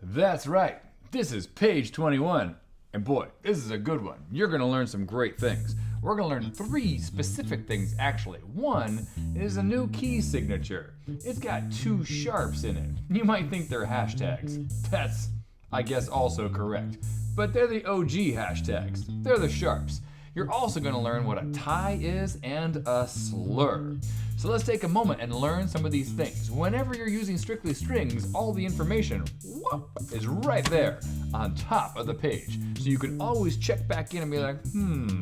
That's right. This is page 21. And boy, this is a good one. You're going to learn some great things. We're going to learn 3 specific things, actually. One is a new key signature. It's got 2 sharps in it. You might think they're hashtags. That's, I guess, also correct. But they're the OG hashtags. They're the sharps. You're also going to learn what a tie is and a slur. So let's take a moment and learn some of these things. Whenever you're using strictly strings, all the information is right there on top of the page. So you can always check back in and be like,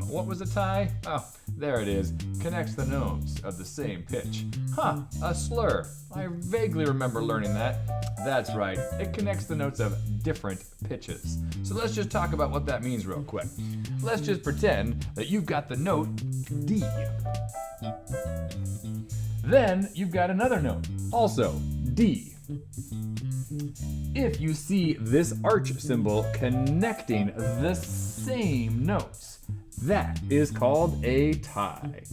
what was a tie? Oh, there it is. Connects the notes of the same pitch. A slur. I vaguely remember learning that. That's right. It connects the notes of different pitches. So let's just talk about what that means real quick. Let's just pretend that you've got the note D. Then you've got another note, also D. If you see this arch symbol connecting the same notes, that is called a tie.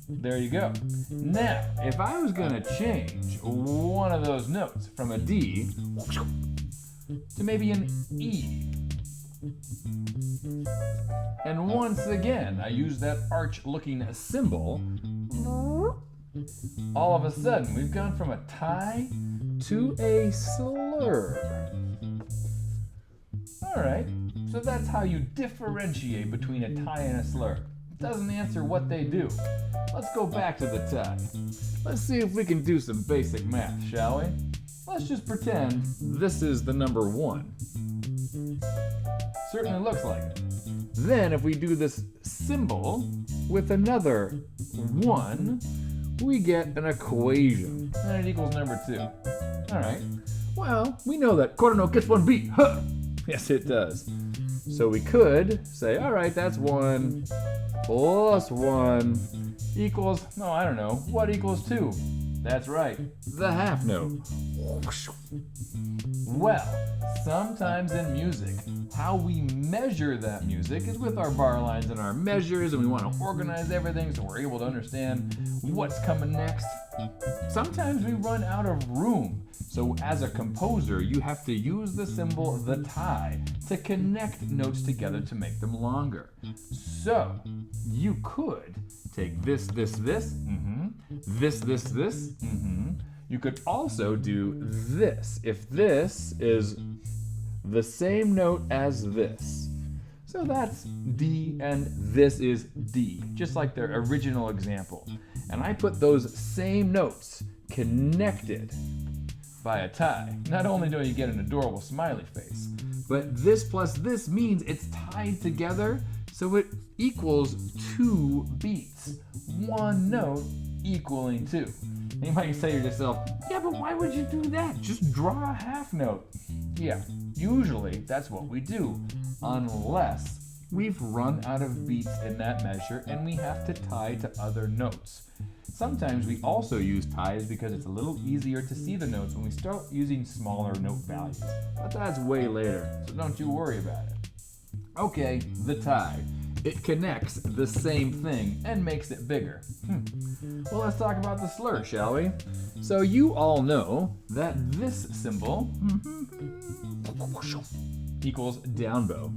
There you go. Now, if I was going to change one of those notes from a D to maybe an E, and once again I use that arch-looking symbol, all of a sudden we've gone from a tie to a slur. Alright, so that's how you differentiate between a tie and a slur. It doesn't answer what they do. Let's go back to the tie. Let's see if we can do some basic math, shall we? Let's just pretend this is the number 1. Certainly looks like it. Then if we do this symbol with another 1, we get an equation, and it equals number 2. Alright, well, we know that quarter note gets 1 beat. Huh! Yes, it does. So we could say, alright, that's 1 plus 1 equals, I don't know, what equals 2? That's right, the half note. Well, sometimes in music, how we measure that music is with our bar lines and our measures, and we want to organize everything so we're able to understand what's coming next. Sometimes we run out of room, so as a composer, you have to use the symbol, the tie, to connect notes together to make them longer. So, you could take this, this, You could also do this, if this is the same note as this. So that's D and this is D, just like their original example. And I put those same notes connected by a tie. Not only do you get an adorable smiley face, but this plus this means it's tied together, so it equals 2 beats. 1 note equaling 2. And you might say to yourself, yeah, but why would you do that? Just draw a half note. Yeah, usually that's what we do, unless we've run out of beats in that measure and we have to tie to other notes. Sometimes we also use ties because it's a little easier to see the notes when we start using smaller note values. But that's way later, so don't you worry about it. Okay, the tie. It connects the same thing and makes it bigger. Well, let's talk about the slur, shall we? So you all know that this symbol equals down bow.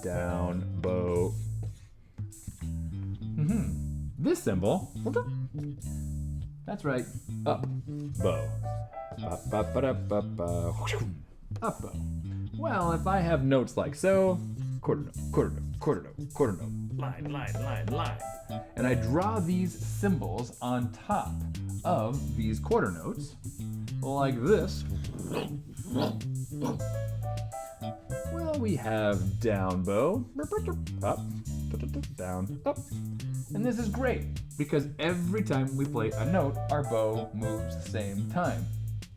Down bow. This symbol, that's right, up bow. Up bow. Well, if I have notes like so, quarter note, quarter note, quarter note, quarter note, line, line, line, line, and I draw these symbols on top of these quarter notes, like this, well, we have down bow, up, down, up. And this is great, because every time we play a note, our bow moves the same time.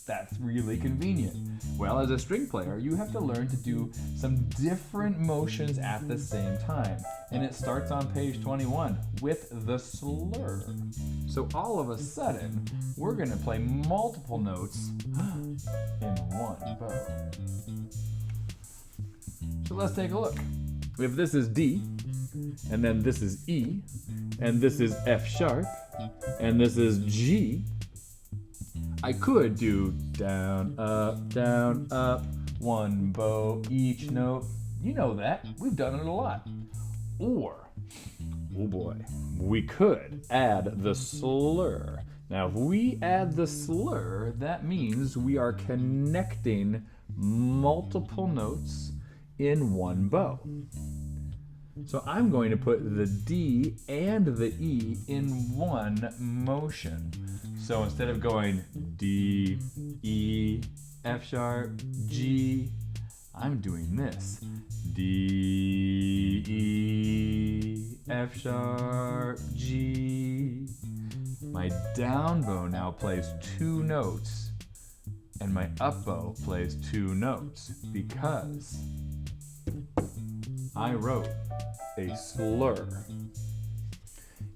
That's really convenient. Well, as a string player, you have to learn to do some different motions at the same time. And it starts on page 21 with the slur. So all of a sudden, we're going to play multiple notes in one bow. So let's take a look. If this is D, and then this is E, and this is F sharp, and this is G, I could do down, up, one bow each note. You know that. We've done it a lot. Or, oh boy, we could add the slur. Now, if we add the slur, that means we are connecting multiple notes in one bow. So I'm going to put the D and the E in one motion. So instead of going D, E, F sharp, G, I'm doing this. D, E, F sharp, G. My down bow now plays two notes, and my up bow plays two notes because I wrote a slur.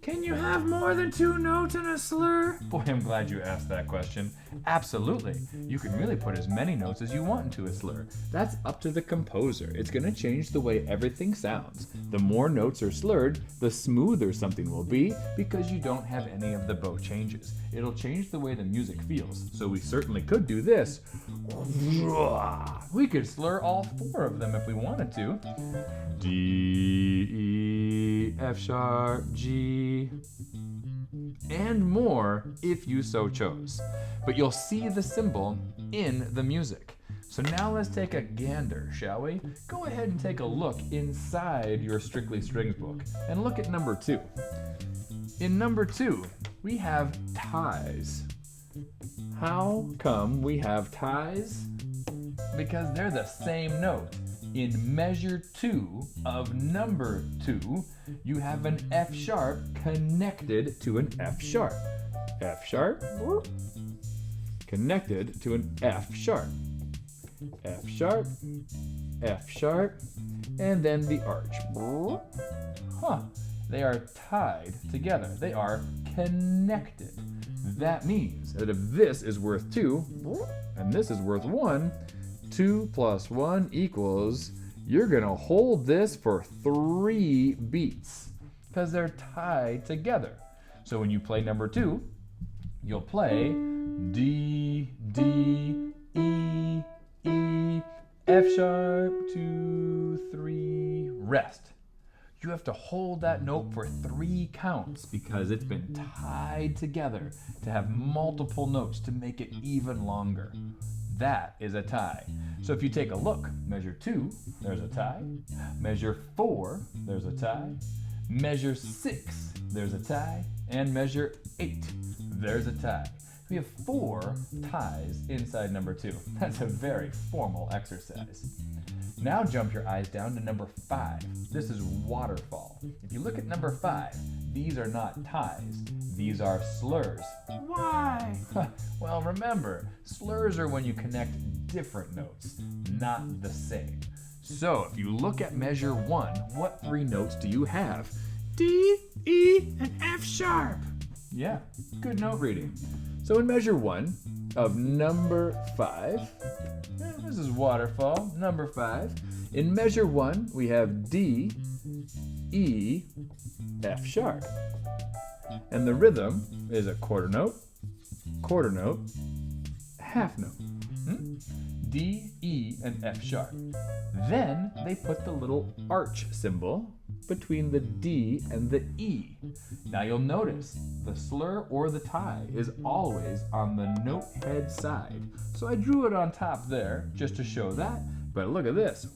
Can you have more than two notes in a slur? Boy, I'm glad you asked that question. Absolutely. You can really put as many notes as you want into a slur. That's up to the composer. It's going to change the way everything sounds. The more notes are slurred, the smoother something will be because you don't have any of the bow changes. It'll change the way the music feels. So we certainly could do this. We could slur all four of them if we wanted to. D, E, F sharp, G, and more if you so chose. But you'll see the symbol in the music. So now let's take a gander, shall we? Go ahead and take a look inside your Strictly Strings book and look at number 2. In number 2, we have ties. How come we have ties? Because they're the same note. In measure 2 of number 2, you have an F sharp connected to an F sharp. F sharp connected to an F sharp. F sharp, F sharp, and then the arch. They are tied together. They are connected. That means that if this is worth 2 and this is worth 1, 2 plus 1 equals, you're gonna hold this for 3 beats because they're tied together. So when you play number 2, you'll play D, D, E, E, F sharp, 2, 3, rest. You have to hold that note for 3 counts because it's been tied together to have multiple notes to make it even longer. That is a tie. So if you take a look, measure 2, there's a tie. Measure 4, there's a tie. Measure 6, there's a tie. And measure 8, there's a tie. We have 4 ties inside number 2. That's a very formal exercise. Now jump your eyes down to number 5. This is Waterfall. If you look at number 5, these are not ties. These are slurs. Why? Well, remember, slurs are when you connect different notes, not the same. So if you look at measure 1, what 3 notes do you have? D, E, and F sharp. Yeah, good note reading. So in measure 1 of number 5, this is Waterfall, number 5. In measure 1, we have D, E, F sharp. And the rhythm is a quarter note, half note. D, E, and F sharp. Then they put the little arch symbol between the D and the E. Now you'll notice the slur or the tie is always on the note head side. So I drew it on top there just to show that. But look at this.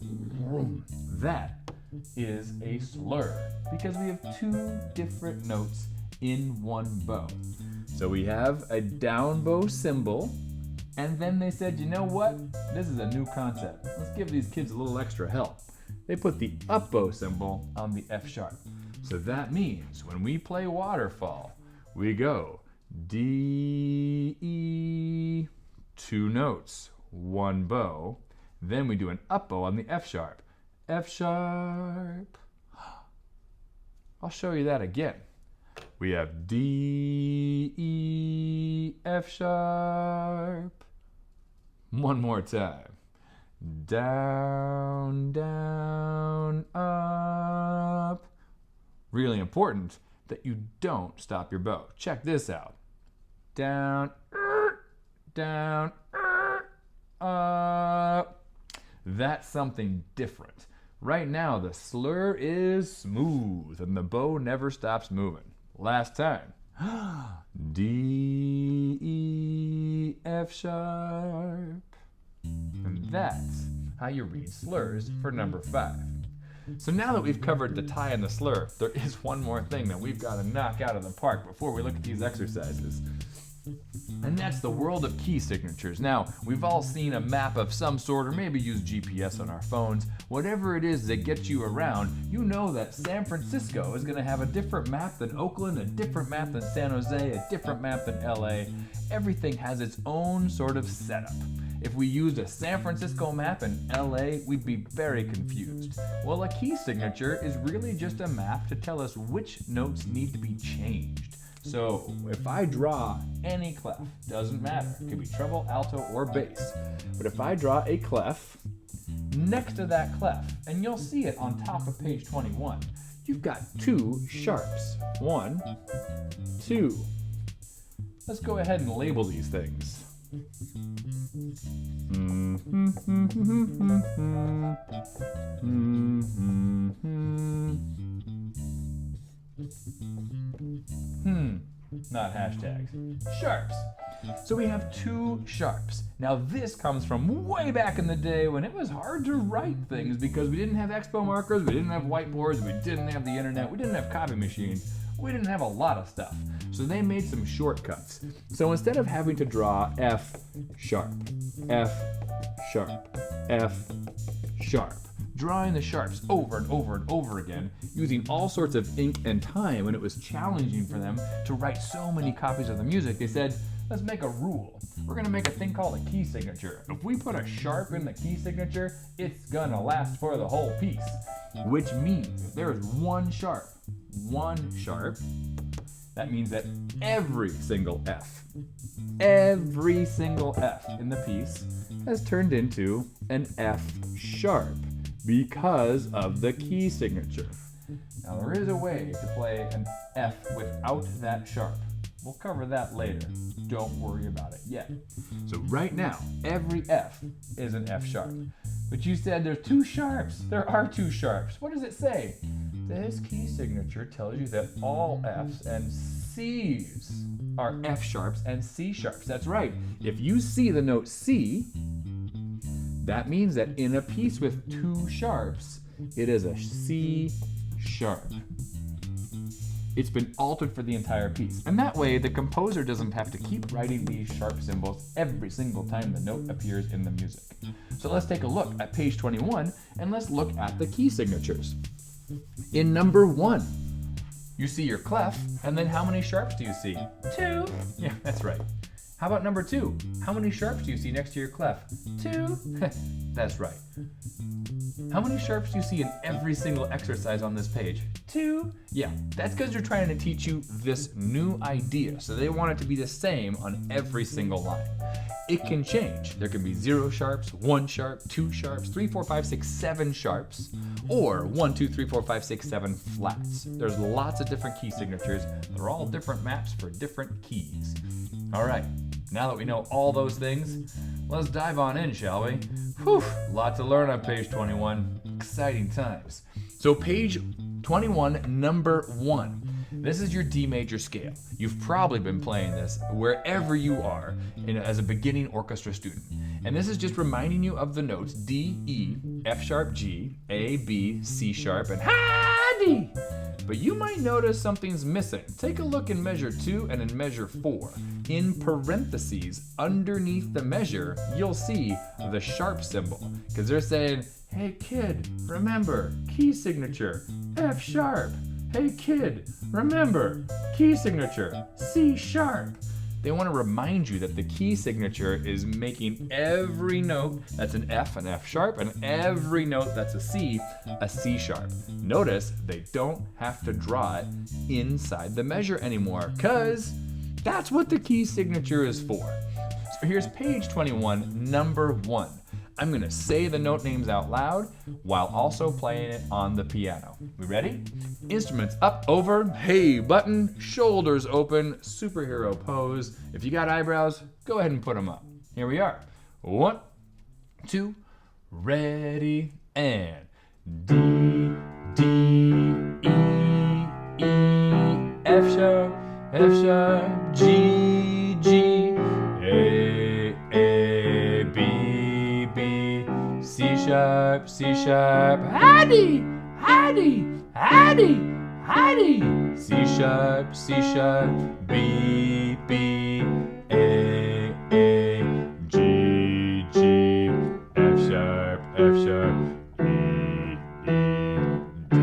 That is a slur because we have 2 different notes in one bow. So we have a down bow symbol, and then they said, you know what? This is a new concept. Let's give these kids a little extra help. They put the up bow symbol on the F sharp. So that means when we play Waterfall, we go D, E, 2 notes, 1 bow. Then we do an up bow on the F sharp. F sharp. I'll show you that again. We have D, E, F sharp. One more time. Down, down, up. Really important that you don't stop your bow. Check this out. Down, down, up. That's something different. Right now, the slur is smooth and the bow never stops moving. Last time. D, E, F sharp. And that's how you read slurs for number 5. So now that we've covered the tie and the slur, there is one more thing that we've got to knock out of the park before we look at these exercises. And that's the world of key signatures. Now, we've all seen a map of some sort, or maybe use GPS on our phones. Whatever it is that gets you around, you know that San Francisco is going to have a different map than Oakland, a different map than San Jose, a different map than LA. Everything has its own sort of setup. If we used a San Francisco map in LA, we'd be very confused. Well, a key signature is really just a map to tell us which notes need to be changed. So if I draw any clef, doesn't matter, it could be treble, alto, or bass, but if I draw a clef next to that clef, and you'll see it on top of page 21, you've got 2 sharps. 1, 2. Let's go ahead and label these things. Not hashtags. Sharps. So we have 2 sharps. Now this comes from way back in the day when it was hard to write things because we didn't have expo markers, we didn't have whiteboards, we didn't have the internet, we didn't have copy machines, we didn't have a lot of stuff. So they made some shortcuts. So instead of having to draw F sharp, F sharp, F sharp, drawing the sharps over and over and over again, using all sorts of ink and time when it was challenging for them to write so many copies of the music, they said, let's make a rule. We're gonna make a thing called a key signature. If we put a sharp in the key signature, it's gonna last for the whole piece. Which means if there is one sharp, that means that every single F in the piece has turned into an F sharp because of the key signature. Now there is a way to play an F without that sharp. We'll cover that later. Don't worry about it yet. So right now, every F is an F sharp. But you said there's 2 sharps. There are 2 sharps. What does it say? This key signature tells you that all F's and C's are F sharps and C sharps. That's right. If you see the note C, that means that in a piece with 2 sharps, it is a C sharp. It's been altered for the entire piece. And that way, the composer doesn't have to keep writing these sharp symbols every single time the note appears in the music. So let's take a look at page 21, and let's look at the key signatures. In number 1, you see your clef, and then how many sharps do you see? 2. Yeah, that's right. How about number 2? How many sharps do you see next to your clef? 2. That's right. How many sharps do you see in every single exercise on this page? 2. Yeah, that's because they're trying to teach you this new idea, so they want it to be the same on every single line. It can change. There can be 0 sharps, 1 sharp, 2 sharps, 3, 4, 5, 6, 7 sharps, or 1, 2, 3, 4, 5, 6, 7 flats. There's lots of different key signatures. They're all different maps for different keys. All right, now that we know all those things, let's dive on in, shall we? Whew, lot to learn on page 21. Exciting times. So page 21, number 1. This is your D major scale. You've probably been playing this wherever you are as a beginning orchestra student. And this is just reminding you of the notes D, E, F sharp, G, A, B, C sharp, and D. But you might notice something's missing. Take a look in measure 2 and in measure 4. In parentheses, underneath the measure, you'll see the sharp symbol. Because they're saying, hey kid, remember, key signature, F sharp. Hey kid, remember, key signature, C sharp. They want to remind you that the key signature is making every note that's an F sharp, and every note that's a C sharp. Notice they don't have to draw it inside the measure anymore, because that's what the key signature is for. So here's page 21, number 1. I'm going to say the note names out loud while also playing it on the piano. We ready? Instruments up, over, hey button, shoulders open, superhero pose. If you got eyebrows, Go ahead and put them up. Here we are. 1, 2, ready, and D, D, E, E, F sharp, G, G, A, B, B, C sharp, Heidi, C sharp, B, B, A, G, G, F sharp, E, E, D.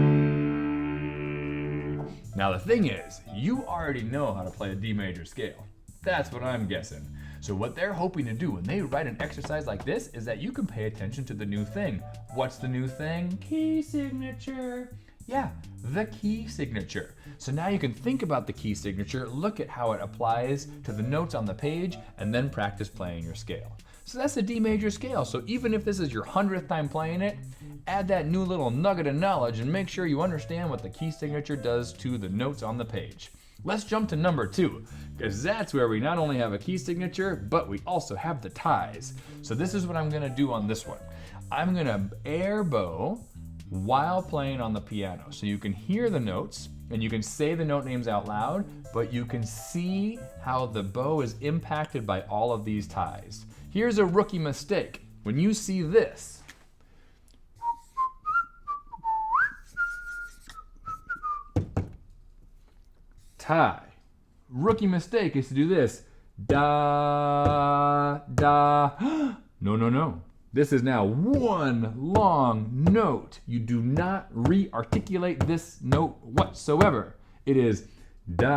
Now the thing is, you already know how to play a D major scale. That's what I'm guessing. So what they're hoping to do when they write an exercise like this is that you can pay attention to the new thing. What's the new thing? Key signature. Yeah, the key signature. So now you can think about the key signature, look at how it applies to the notes on the page, and then practice playing your scale. So that's the D major scale. So even if this is your 100th time playing it, add that new little nugget of knowledge and make sure you understand what the key signature does to the notes on the page. Let's jump to number 2, because that's where we not only have a key signature, but we also have the ties. So this is what I'm gonna do on this one. I'm gonna air bow while playing on the piano. So you can hear the notes and you can say the note names out loud, but you can see how the bow is impacted by all of these ties. Here's a rookie mistake. When you see this, tie. Rookie mistake is to do this. Da, da. No, no, no. This is now one long note. You do not re-articulate this note whatsoever. It is da,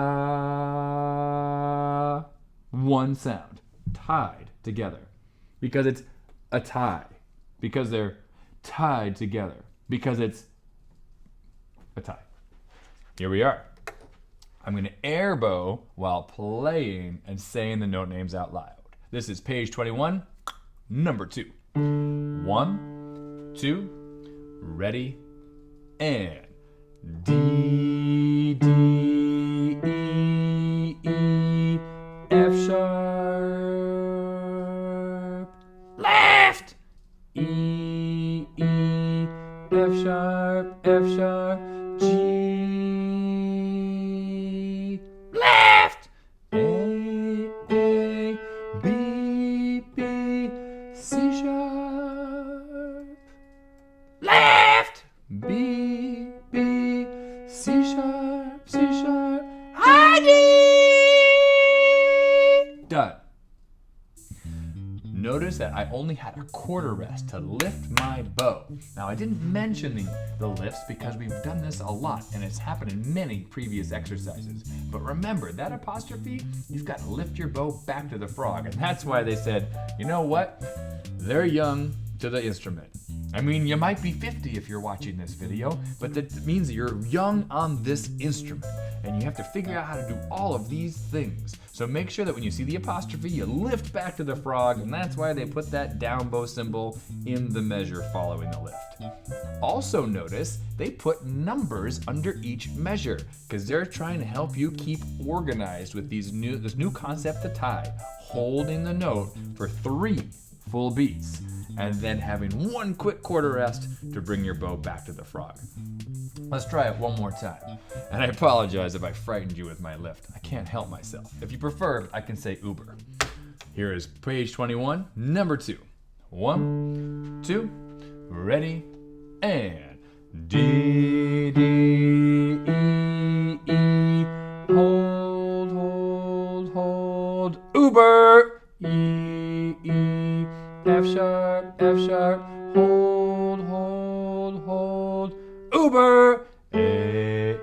one sound, tied together. Because it's a tie. Because they're tied together. Because it's a tie. Here we are. I'm going to air bow while playing and saying the note names out loud. This is page 21, number 2. 1, 2, ready, and D, D, E, E, F sharp, left, E, E, F sharp, G, left, A, B, B, C sharp, left, B, B, C sharp, Heidi! Done. Notice that I only had a quarter rest to lift my bow. Now I didn't mention the lifts because we've done this a lot and it's happened in many previous exercises. But remember, that apostrophe, you've got to lift your bow back to the frog. And that's why they said, you know what? They're young to the instrument. I mean, you might be 50 if you're watching this video, but that means that you're young on this instrument and you have to figure out how to do all of these things. So make sure that when you see the apostrophe, you lift back to the frog, and that's why they put that down bow symbol in the measure following the lift. Also notice they put numbers under each measure because they're trying to help you keep organized with this new concept of tie, holding the note for 3 full beats, and then having one quick quarter rest to bring your bow back to the frog. Let's try it one more time. And I apologize if I frightened you with my lift. I can't help myself. If you prefer, I can say Uber. Here is page 21, number 2. 1, 2, ready, and D, D, E, E, hold, hold, hold, Uber, E, E, F sharp, hold, hold, hold, Uber, A,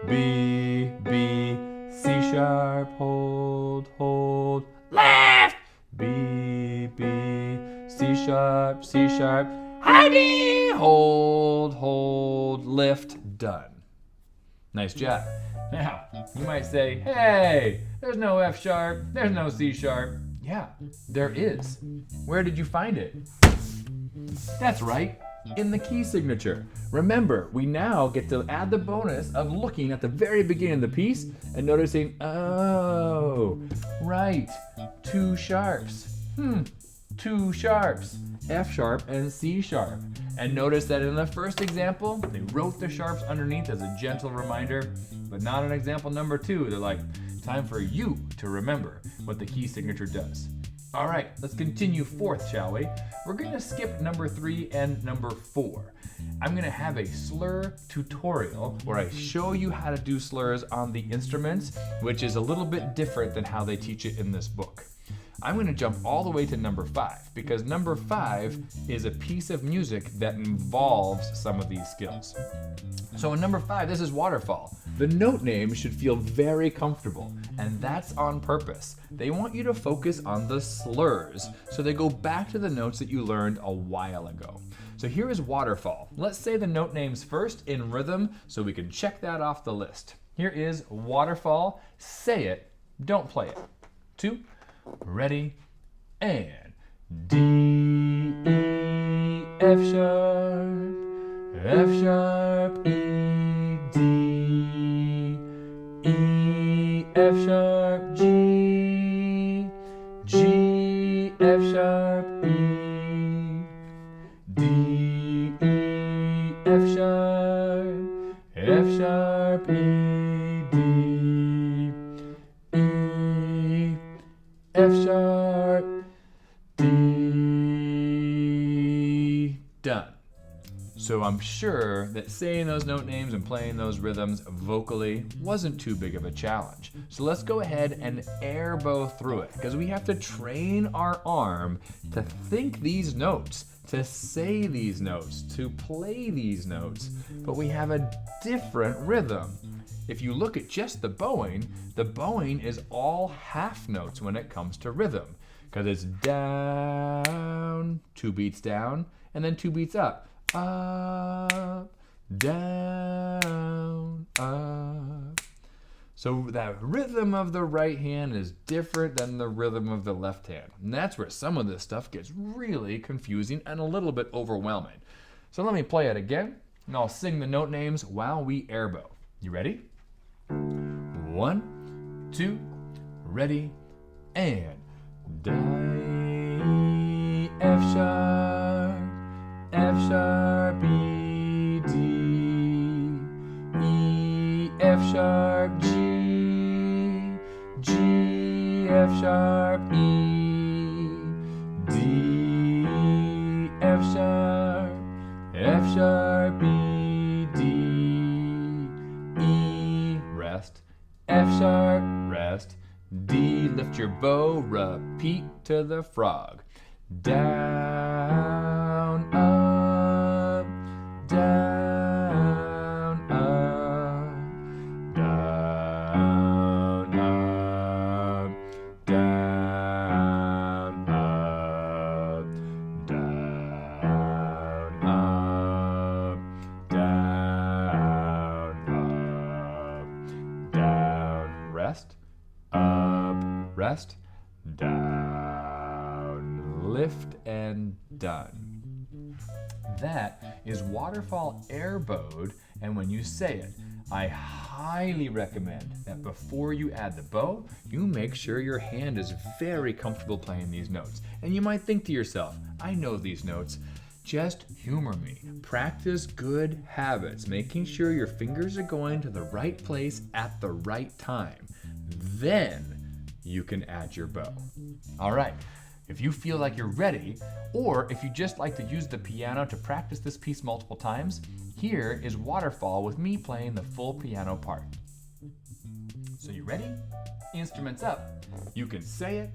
B, B, C sharp, hold, hold, left, B, B, C sharp, Heidi, hold, hold, lift, done. Nice job. Now, you might say, hey, there's no F sharp, there's no C sharp. Yeah, there is. Where did you find it? That's right, in the key signature. Remember, we now get to add the bonus of looking at the very beginning of the piece and noticing, oh, right, 2 sharps. 2 sharps, F sharp and C sharp. And notice that in the first example, they wrote the sharps underneath as a gentle reminder, but not in example number 2. They're like, time for you to remember what the key signature does. All right, let's continue forth, shall we? We're gonna skip number 3 and number 4. I'm gonna have a slur tutorial where I show you how to do slurs on the instruments, which is a little bit different than how they teach it in this book. I'm going to jump all the way to number 5 because number 5 is a piece of music that involves some of these skills. So in number 5, this is Waterfall. The note names should feel very comfortable, and that's on purpose. They want you to focus on the slurs, so they go back to the notes that you learned a while ago. So here is Waterfall. Let's say the note names first in rhythm so we can check that off the list. Here is Waterfall. Say it, don't play it. 2, ready, and D, E, F sharp, E, D, E, F sharp, G, G, F sharp, E, D, E, F sharp, E, D, E, F sharp, D. Done. So I'm sure that saying those note names and playing those rhythms vocally wasn't too big of a challenge. So let's go ahead and air bow through it, because we have to train our arm to think these notes, to say these notes, to play these notes, but we have a different rhythm. If you look at just the bowing is all half notes when it comes to rhythm, because it's down, 2 beats down, and then 2 beats up, down, up. So that rhythm of the right hand is different than the rhythm of the left hand. And that's where some of this stuff gets really confusing and a little bit overwhelming. So let me play it again, and I'll sing the note names while we air bow. You ready? 1, 2, ready, and D, F sharp, E, D, E, F sharp, G, G, F sharp, E, D, F sharp, E, D, E, rest, F sharp, rest, D, lift your bow, repeat to the frog. Down, up, down, up, down, up, down, up, down, up, down, up, down, rest, up, rest, down, lift, and done. That is Waterfall air bowed, and when you say it, I highly recommend that before you add the bow, you make sure your hand is very comfortable playing these notes. And you might think to yourself, I know these notes. Just humor me. Practice good habits, making sure your fingers are going to the right place at the right time. Then you can add your bow. All right. If you feel like you're ready, or if you just like to use the piano to practice this piece multiple times, here is Waterfall with me playing the full piano part. So you ready? Instruments up. You can say it,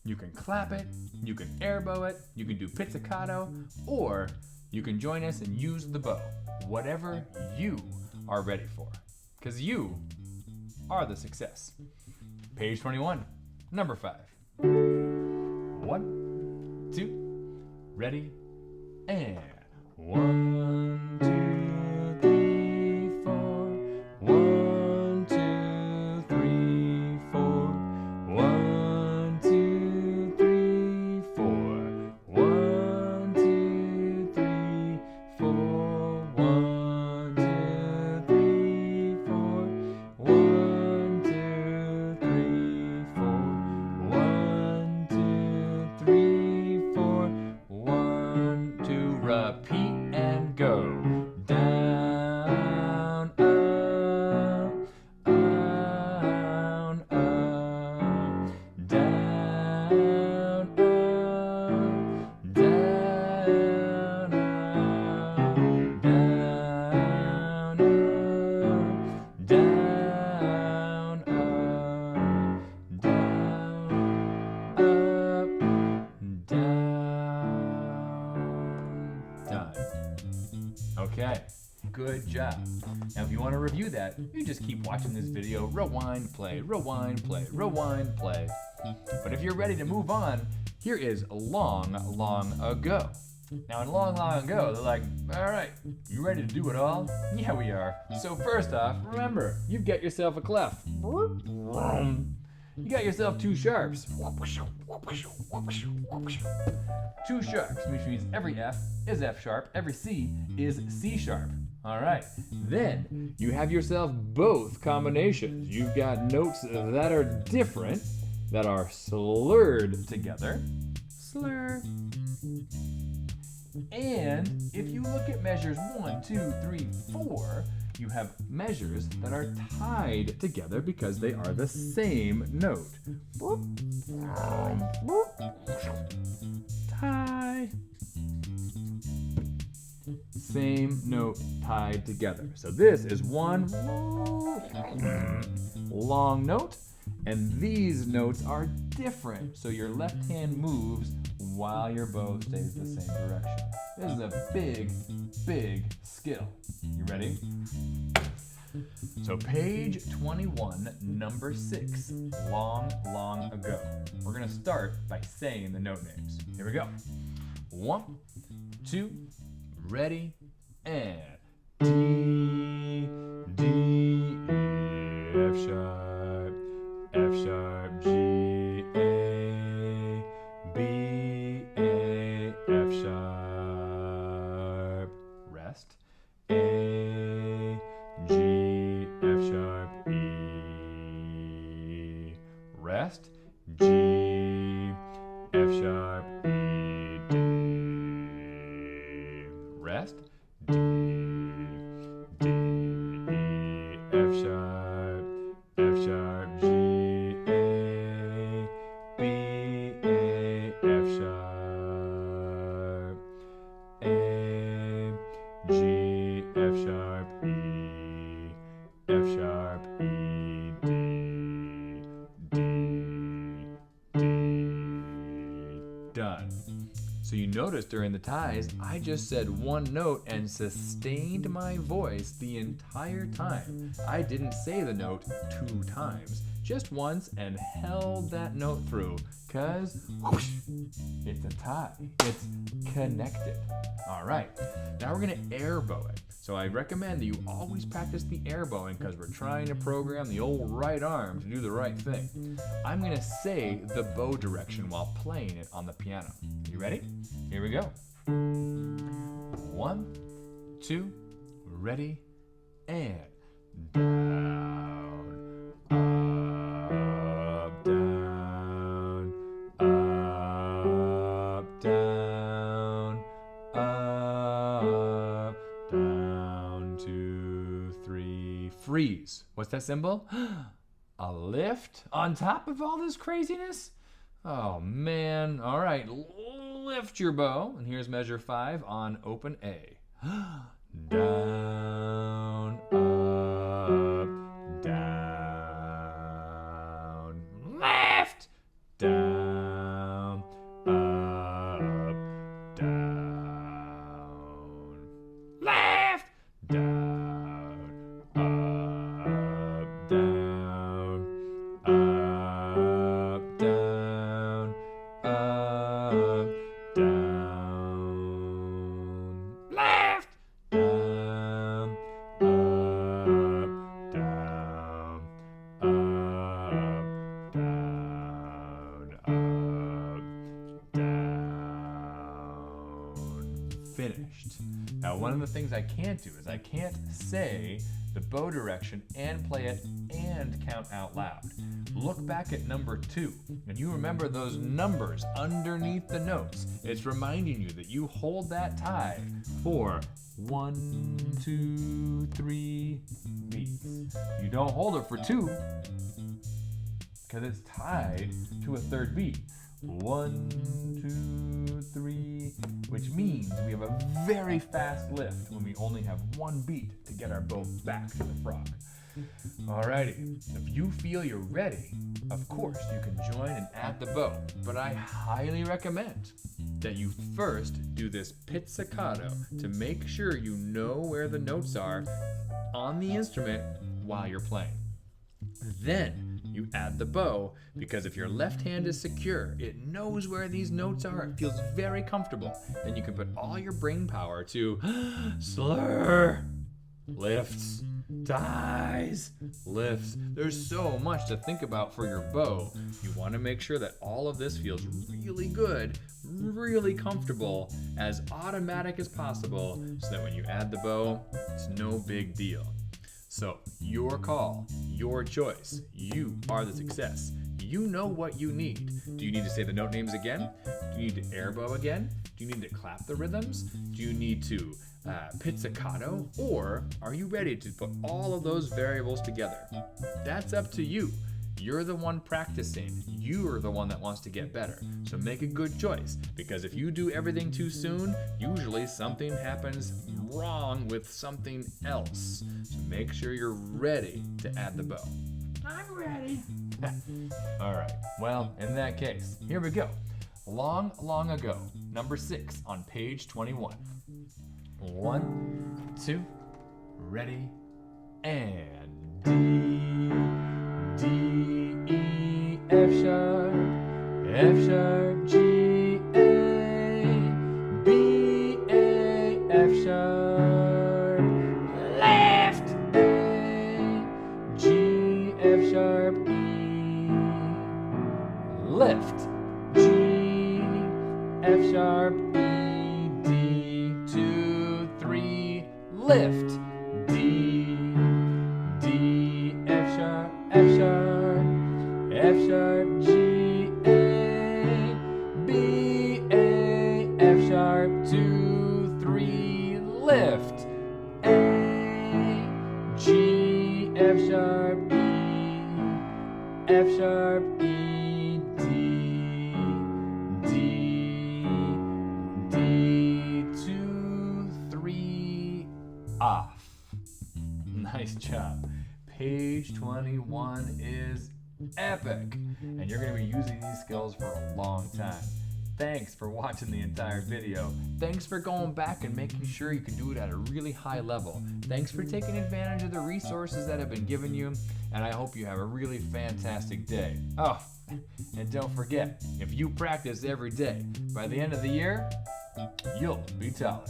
you can clap it, you can air bow it, you can do pizzicato, or you can join us and use the bow. Whatever you are ready for, because you are the success. Page 21, number 5. 1, 2, ready, and 1, 2, 3, 4. 1, 2, 3, 4. 1, 2, 3, 4. 1, 2, down. Done. Okay, good job. Now if you want to review that, you just keep watching this video, rewind, play, rewind, play, rewind, play. But if you're ready to move on, here is long, long ago. Now in long, long ago, they're like, all right, you ready to do it all? Yeah, we are. So first off, remember, you've got yourself a clef. You got yourself two sharps. Two sharps, which means every F is F sharp, every C is C sharp. All right, then you have yourself both combinations. You've got notes that are different, that are slurred together. Slur. And if you look at measures 1, 2, 3, 4, you have measures that are tied together because they are the same note. Tie. Same note tied together. So this is one long note, and these notes are different. So your left hand moves while your bow stays the same direction. This is a big, big skill. You ready? So page 21, number 6, long, long ago. We're gonna start by saying the note names. Here we go. 1, 2, ready, and D, D, E, F sharp, F sharp, G, A, B, A, F sharp, rest, A, G, F sharp, E, rest, G, F sharp, E, D, rest, D, D, E, F sharp, G, A, B, A, F sharp, A, G, F sharp, E, F sharp, E, D, D, D. Done. So you notice during the ties, I just said one note and sustained my voice the entire time. I didn't say the note 2 times, just once, and held that note through, cause whoosh, it's a tie, it's connected. All right, now we're gonna air bow it. So I recommend that you always practice the air bowing because we're trying to program the old right arm to do the right thing. I'm gonna say the bow direction while playing it on the piano. You ready? Here we go. 1, 2, ready, and down, up, down, up, down, up, down, 2, 3, freeze. What's that symbol? A lift on top of all this craziness? Oh man, all right, lift your bow, and here's measure 5 on open A. Down, up, down, left, down, up, down, left, down, up, down, up, down, up, down, left, down, up, down, up, down, up, down. Finished. Now, one of the things I can't do is I can't say the bow direction and play it and count out loud. Look back at number 2, and you remember those numbers underneath the notes. It's reminding you that you hold that tie for 1, 2, 3 beats. You don't hold it for 2 because it's tied to a 3rd beat. 1, 2, 3, which means we have a very fast lift when we only have 1 beat to get our bow back to the frog. Alrighty, if you feel you're ready, of course you can join and add the bow, but I highly recommend that you first do this pizzicato to make sure you know where the notes are on the instrument while you're playing. Then you add the bow, because if your left hand is secure, it knows where these notes are, it feels very comfortable. Then you can put all your brain power to slur, lifts, dies, lifts. There's so much to think about for your bow. You want to make sure that all of this feels really good, really comfortable, as automatic as possible, so that when you add the bow, it's no big deal. So, your call, your choice. You are the success. You know what you need. Do you need to say the note names again? Do you need to air bow again? Do you need to clap the rhythms? Do you need to pizzicato? Or are you ready to put all of those variables together? That's up to you. You're the one practicing. You're the one that wants to get better. So make a good choice, because if you do everything too soon, usually something happens wrong with something else. So make sure you're ready to add the bow. I'm ready. All right. Well, in that case, here we go. Long, long ago, number 6 on page 21. 1, 2, ready, and D, E, F sharp, G, A, B, A, F sharp, left, A, G, F sharp, E, lift, G, F sharp, E, D, 2, 3, lift, D, F sharp, F sharp, G, A, B, A, F sharp, 2, 3, lift, A, G, F sharp, E, F sharp, E, D, 2, 3, off. Nice job. Page 21 is epic, and you're going to be using these skills for a long time. Thanks for watching the entire video. Thanks for going back and making sure you can do it at a really high level. Thanks for taking advantage of the resources that have been given you, and I hope you have a really fantastic day. Oh, and don't forget, if you practice every day, by the end of the year, you'll be taller.